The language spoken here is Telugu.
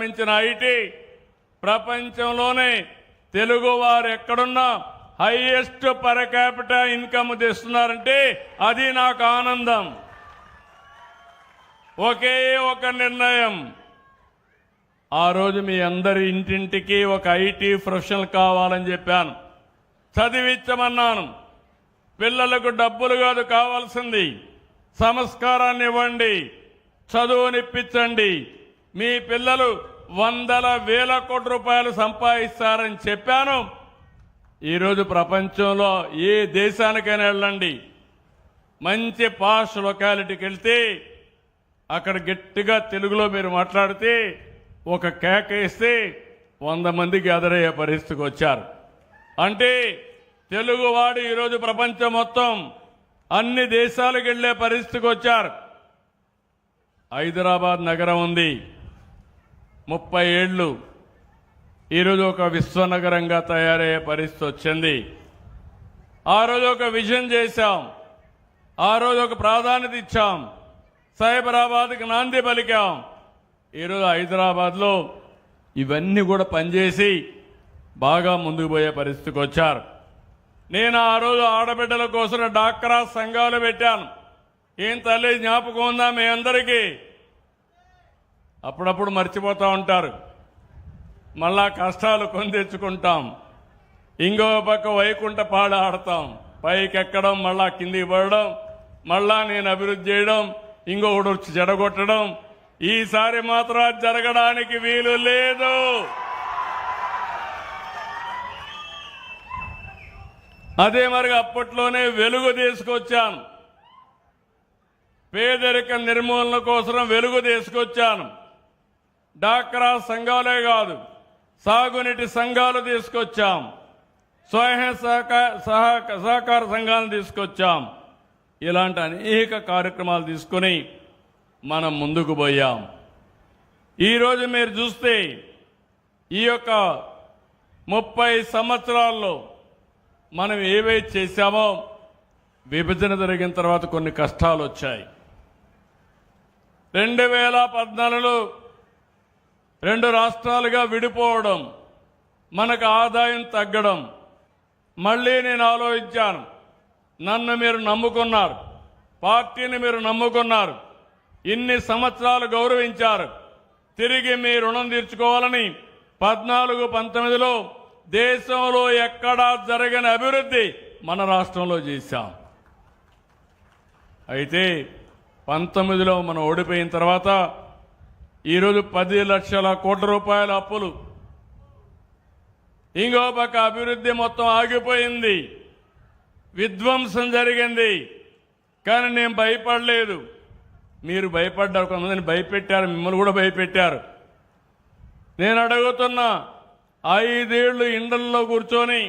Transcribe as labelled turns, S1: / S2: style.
S1: సంబంధించిన ఐటీ ప్రపంచంలోనే తెలుగు వారు ఎక్కడున్నా హైయెస్ట్ పర్ క్యాపిటల్ ఇన్కమ్ తెస్తున్నారంటే అది నాకు ఆనందం. ఒకే ఒక నిర్ణయం, ఆ రోజు మీ అందరి ఇంటింటికి ఒక ఐటీ ప్రొఫెషనల్ కావాలని చెప్పాను, చదివించమన్నాను. పిల్లలకు డబ్బులు కాదు కావాల్సింది, సంస్కారాన్ని ఇవ్వండి, చదువునిప్పించండి. మీ పిల్లలు వందల వేల కోట్ల రూపాయలు సంపాదిస్తారని చెప్పాను. ఈరోజు ప్రపంచంలో ఏ దేశానికైనా వెళ్ళండి, మంచి పాష్ లొకాలిటీకి వెళ్తే అక్కడ గట్టిగా తెలుగులో మీరు మాట్లాడితే ఒక కేక వేస్తే 100 మందికి ఎదురయ్యే పరిస్థితికి వచ్చారు. అంటే తెలుగువాడు ఈరోజు ప్రపంచం మొత్తం అన్ని దేశాలకు వెళ్లే పరిస్థితికి వచ్చారు. హైదరాబాద్ నగరం ఉంది, 30 ఏళ్లు ఈరోజు ఒక విశ్వనగరంగా తయారయ్యే పరిస్థితి వచ్చింది. ఆ రోజు ఒక విజన్ చేశాం, ఆ రోజు ఒక ప్రాధాన్యత ఇచ్చాం, సైబరాబాద్కి నాంది పలికాం. ఈరోజు హైదరాబాద్లో ఇవన్నీ కూడా పనిచేసి బాగా ముందుకు పోయే పరిస్థితికి వచ్చారు. నేను ఆ రోజు ఆడబిడ్డల కోసం డాక్రా సంఘాలు పెట్టాను. ఏం తల్లి జ్ఞాపకం ఉందా మీ అందరికీ? అప్పుడప్పుడు మర్చిపోతూ ఉంటారు. మళ్ళా కష్టాలు కొని తెచ్చుకుంటాం, ఇంకో పక్క వైకుంఠ పాడ ఆడతాం, పైకి ఎక్కడం మళ్ళా కిందికి పడడం, మళ్ళా నేను అభివృద్ధి చేయడం, ఇంకొకటి వచ్చి జడగొట్టడం. ఈసారి మాత్రం జరగడానికి వీలు లేదు. అదే మరి అప్పట్లోనే వెలుగు తీసుకొచ్చాను, పేదరిక నిర్మూలన కోసం వెలుగు తీసుకొచ్చాను. డాక్రా సంఘాలే కాదు, సాగునీటి సంఘాలు తీసుకొచ్చాం, స్వయం సహకార సంఘాలను తీసుకొచ్చాం. ఇలాంటి అనేక కార్యక్రమాలు తీసుకుని మనం ముందుకు పోయాం. ఈరోజు మీరు చూస్తే ఈ యొక్క 30 సంవత్సరాల్లో మనం ఏవైతే చేశామో, విభజన జరిగిన తర్వాత కొన్ని కష్టాలు వచ్చాయి. 2014లో 2 రాష్ట్రాలుగా విడిపోవడం, మనకు ఆదాయం తగ్గడం. మళ్ళీ నేను ఆలోచించాను, నన్ను మీరు నమ్ముకున్నారు, పార్టీని మీరు నమ్ముకున్నారు, ఇన్ని సంవత్సరాలు గౌరవించారు, తిరిగి మీ రుణం తీర్చుకోవాలని 14-19లో దేశంలో ఎక్కడా జరగని అభివృద్ధి మన రాష్ట్రంలో చేశాం. అయితే 19లో మనం ఓడిపోయిన తర్వాత ఈరోజు 10 లక్షల కోట్ల రూపాయల అప్పులు, ఇంకో పక్క అభివృద్ధి మొత్తం ఆగిపోయింది, విధ్వంసం జరిగింది. కానీ నేను భయపడలేదు, మీరు భయపడ్డారు, కొంతమందిని భయపెట్టారు, మిమ్మల్ని కూడా భయపెట్టారు. నేను అడుగుతున్నా, 5 ఏళ్లు ఇండ్లలో కూర్చొని